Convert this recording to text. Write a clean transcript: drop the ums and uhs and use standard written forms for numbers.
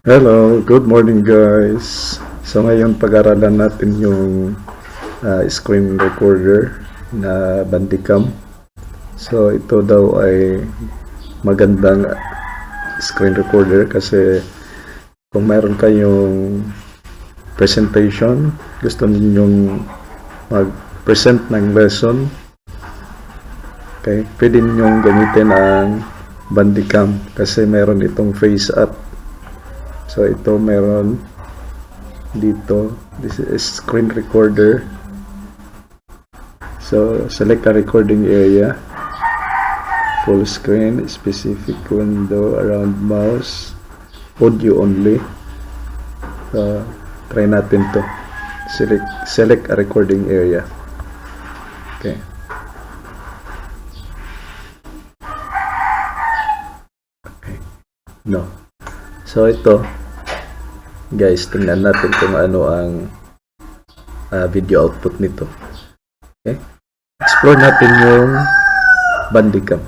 Hello, good morning guys. So ngayon pag-aralan natin yung screen recorder na Bandicam. So ito daw ay magandang screen recorder kasi kung mayroon kayong presentation, gusto ninyong mag-present ng lesson, okay, pwede ninyong gamitin ang Bandicam kasi meron itong face app. So ito meron dito, this is screen recorder. So select a recording area, full screen, specific window, around mouse, audio only. So try natin to. Select a recording area. Okay. No. So ito guys, tingnan natin kung ano ang video output nito. Okay? Explore natin yung Bandicam.